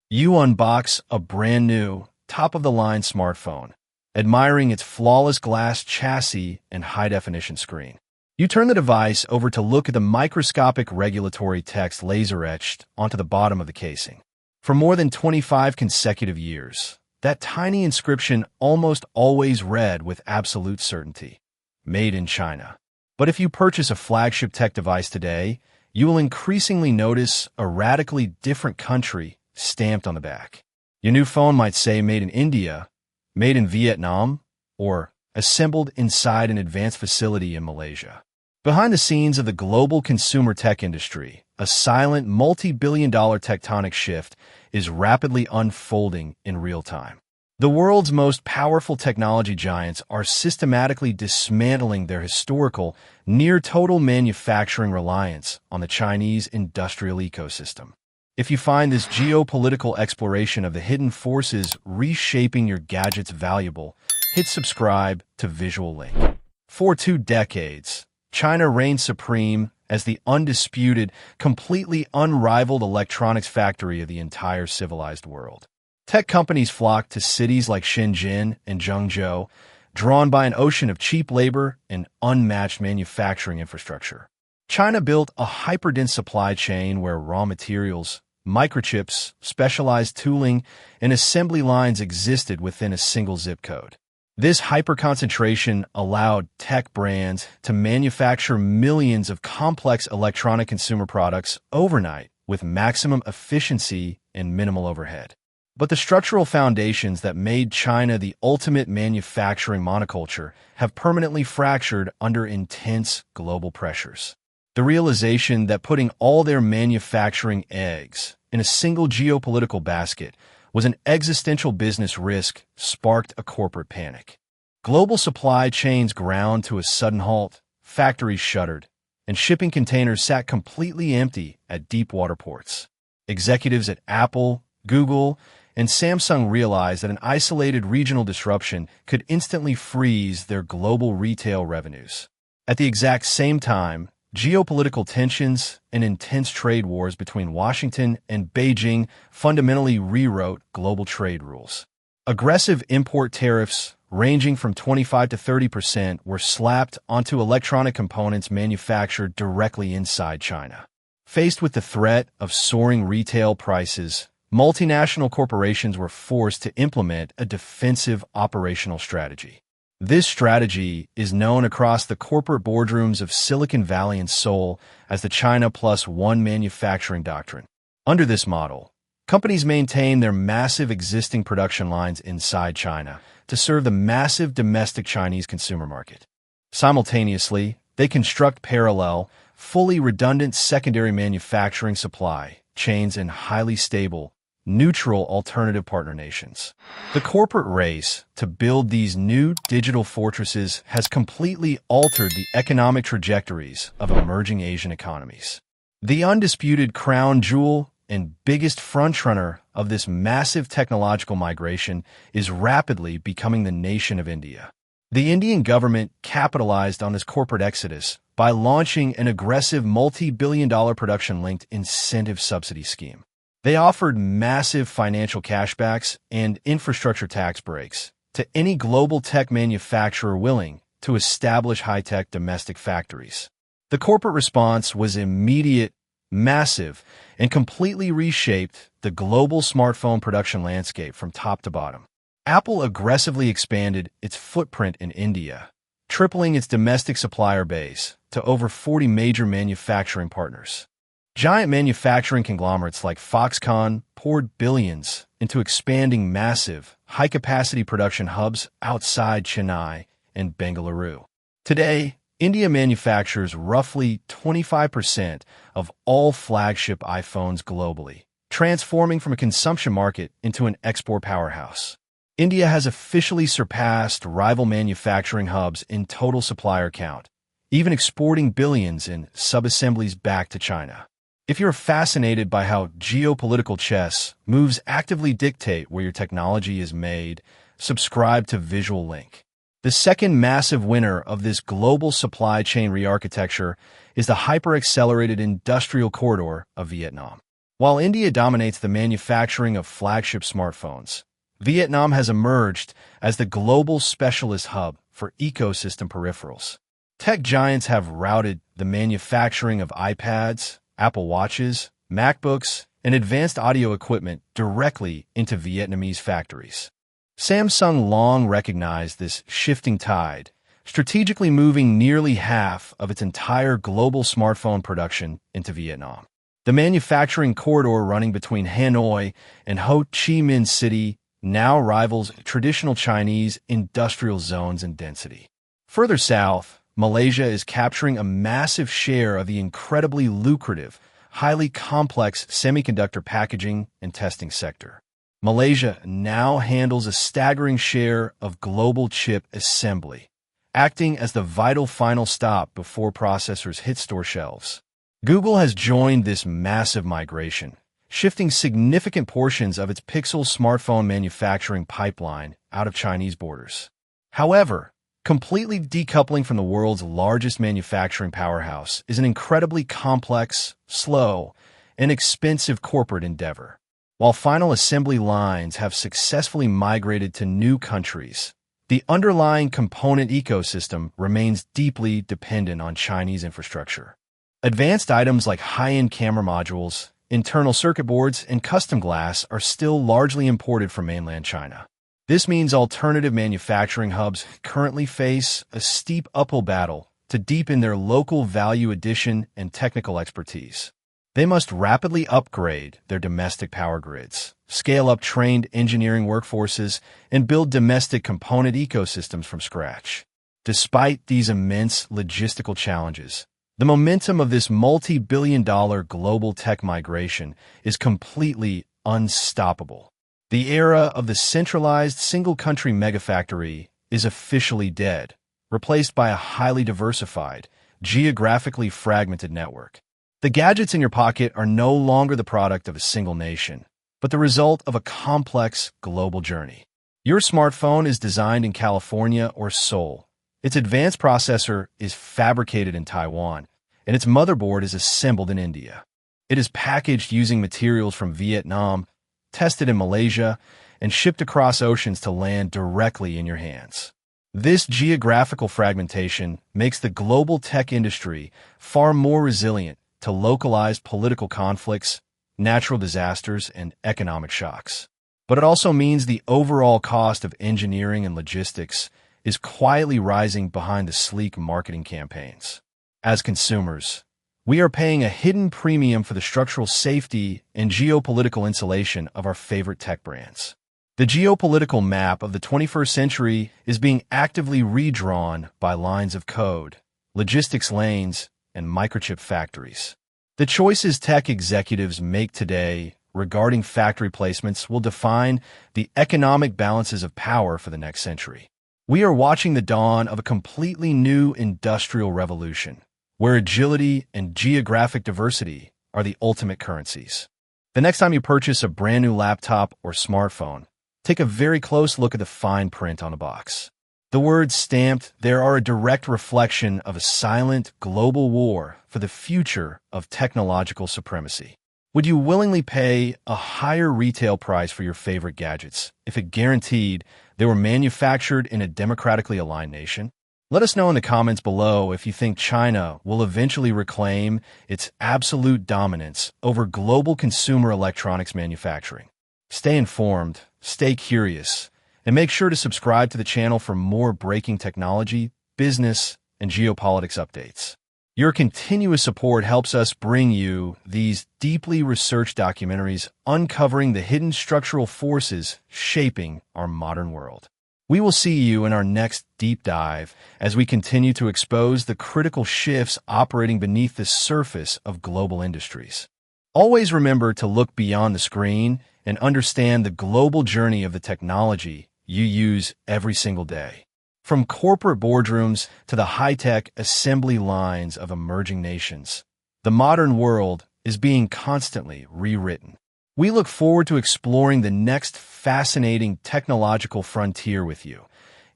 You unbox a brand new, top-of-the-line smartphone, admiring its flawless glass chassis and high-definition screen. You turn the device over to look at the microscopic regulatory text laser-etched onto the bottom of the casing. For more than 25 consecutive years, that tiny inscription almost always read with absolute certainty, "Made in China." But if you purchase a flagship tech device today, you will increasingly notice a radically different country stamped on the back. Your new phone might say "Made in India," "Made in Vietnam," or "Assembled inside an advanced facility in Malaysia." Behind the scenes of the global consumer tech industry, a silent, multi-billion-dollar tectonic shift is rapidly unfolding in real time. The world's most powerful technology giants are systematically dismantling their historical, near-total manufacturing reliance on the Chinese industrial ecosystem. If you find this geopolitical exploration of the hidden forces reshaping your gadgets valuable, hit subscribe to Visual Link. For 2 decades, China reigned supreme as the undisputed, completely unrivaled electronics factory of the entire civilized world. Tech companies flocked to cities like Shenzhen and Zhengzhou, drawn by an ocean of cheap labor and unmatched manufacturing infrastructure. China built a hyperdense supply chain where raw materials, microchips, specialized tooling, and assembly lines existed within a single zip code. This hyper-concentration allowed tech brands to manufacture millions of complex electronic consumer products overnight with maximum efficiency and minimal overhead. But the structural foundations that made China the ultimate manufacturing monoculture have permanently fractured under intense global pressures. The realization that putting all their manufacturing eggs in a single geopolitical basket was an existential business risk sparked a corporate panic. Global supply chains ground to a sudden halt, factories shuttered, and shipping containers sat completely empty at deep-water ports. Executives at Apple, Google, and Samsung realized that an isolated regional disruption could instantly freeze their global retail revenues. At the exact same time, geopolitical tensions and intense trade wars between Washington and Beijing fundamentally rewrote global trade rules. Aggressive import tariffs ranging from 25 to 30% were slapped onto electronic components manufactured directly inside China. Faced with the threat of soaring retail prices, multinational corporations were forced to implement a defensive operational strategy. This strategy is known across the corporate boardrooms of Silicon Valley and Seoul as the China Plus One manufacturing doctrine. Under this model, companies maintain their massive existing production lines inside China to serve the massive domestic Chinese consumer market. Simultaneously, they construct parallel, fully redundant secondary manufacturing supply chains in highly stable, neutral alternative partner nations. The corporate race to build these new digital fortresses has completely altered the economic trajectories of emerging Asian economies. The undisputed crown jewel and biggest frontrunner of this massive technological migration is rapidly becoming the nation of India. The Indian government capitalized on this corporate exodus by launching an aggressive multi-billion-dollar production-linked incentive subsidy scheme. They offered massive financial cashbacks and infrastructure tax breaks to any global tech manufacturer willing to establish high-tech domestic factories. The corporate response was immediate, massive, and completely reshaped the global smartphone production landscape from top to bottom. Apple aggressively expanded its footprint in India, tripling its domestic supplier base to over 40 major manufacturing partners. Giant manufacturing conglomerates like Foxconn poured billions into expanding massive, high-capacity production hubs outside Chennai and Bengaluru. Today, India manufactures roughly 25% of all flagship iPhones globally, transforming from a consumption market into an export powerhouse. India has officially surpassed rival manufacturing hubs in total supplier count, even exporting billions in sub-assemblies back to China. If you're fascinated by how geopolitical chess moves actively dictate where your technology is made, subscribe to Visual Link. The second massive winner of this global supply chain re-architecture is the hyper-accelerated industrial corridor of Vietnam. While India dominates the manufacturing of flagship smartphones, Vietnam has emerged as the global specialist hub for ecosystem peripherals. Tech giants have routed the manufacturing of iPads, Apple Watches, MacBooks, and advanced audio equipment directly into Vietnamese factories. Samsung long recognized this shifting tide, strategically moving nearly half of its entire global smartphone production into Vietnam. The manufacturing corridor running between Hanoi and Ho Chi Minh City now rivals traditional Chinese industrial zones in density. Further south, Malaysia is capturing a massive share of the incredibly lucrative, highly complex semiconductor packaging and testing sector. Malaysia now handles a staggering share of global chip assembly, acting as the vital final stop before processors hit store shelves. Google has joined this massive migration, shifting significant portions of its Pixel smartphone manufacturing pipeline out of Chinese borders. However, completely decoupling from the world's largest manufacturing powerhouse is an incredibly complex, slow, and expensive corporate endeavor. While final assembly lines have successfully migrated to new countries, the underlying component ecosystem remains deeply dependent on Chinese infrastructure. Advanced items like high-end camera modules, internal circuit boards, and custom glass are still largely imported from mainland China. This means alternative manufacturing hubs currently face a steep uphill battle to deepen their local value addition and technical expertise. They must rapidly upgrade their domestic power grids, scale up trained engineering workforces, and build domestic component ecosystems from scratch. Despite these immense logistical challenges, the momentum of this multi-billion-dollar global tech migration is completely unstoppable. The era of the centralized single-country megafactory is officially dead, replaced by a highly diversified, geographically fragmented network. The gadgets in your pocket are no longer the product of a single nation, but the result of a complex global journey. Your smartphone is designed in California or Seoul. Its advanced processor is fabricated in Taiwan, and its motherboard is assembled in India. It is packaged using materials from Vietnam, tested in Malaysia, and shipped across oceans to land directly in your hands. This geographical fragmentation makes the global tech industry far more resilient to localized political conflicts, natural disasters, and economic shocks. But it also means the overall cost of engineering and logistics is quietly rising behind the sleek marketing campaigns. As consumers, we are paying a hidden premium for the structural safety and geopolitical insulation of our favorite tech brands. The geopolitical map of the 21st century is being actively redrawn by lines of code, logistics lanes, and microchip factories. The choices tech executives make today regarding factory placements will define the economic balances of power for the next century. We are watching the dawn of a completely new industrial revolution, where agility and geographic diversity are the ultimate currencies. The next time you purchase a brand new laptop or smartphone, take a very close look at the fine print on the box. The words stamped there are a direct reflection of a silent global war for the future of technological supremacy. Would you willingly pay a higher retail price for your favorite gadgets if it guaranteed they were manufactured in a democratically aligned nation? Let us know in the comments below if you think China will eventually reclaim its absolute dominance over global consumer electronics manufacturing. Stay informed, stay curious, and make sure to subscribe to the channel for more breaking technology, business, and geopolitics updates. Your continuous support helps us bring you these deeply researched documentaries uncovering the hidden structural forces shaping our modern world. We will see you in our next deep dive as we continue to expose the critical shifts operating beneath the surface of global industries. Always remember to look beyond the screen and understand the global journey of the technology you use every single day. From corporate boardrooms to the high-tech assembly lines of emerging nations, the modern world is being constantly rewritten. We look forward to exploring the next fascinating technological frontier with you,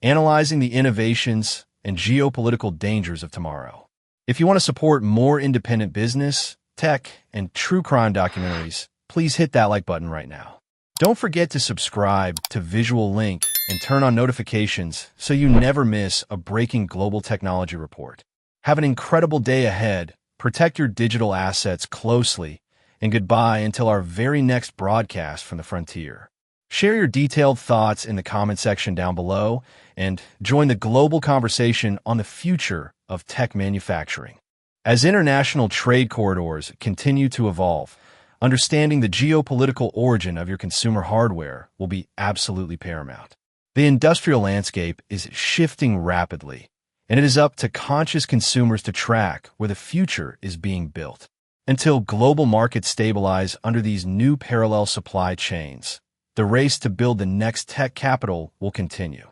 analyzing the innovations and geopolitical dangers of tomorrow. If you want to support more independent business, tech, and true crime documentaries, please hit that like button right now. Don't forget to subscribe to Visual Link and turn on notifications so you never miss a breaking global technology report. Have an incredible day ahead, protect your digital assets closely, and goodbye until our very next broadcast from the frontier. Share your detailed thoughts in the comment section down below and join the global conversation on the future of tech manufacturing. As international trade corridors continue to evolve, understanding the geopolitical origin of your consumer hardware will be absolutely paramount. The industrial landscape is shifting rapidly, and it is up to conscious consumers to track where the future is being built. Until global markets stabilize under these new parallel supply chains, the race to build the next tech capital will continue.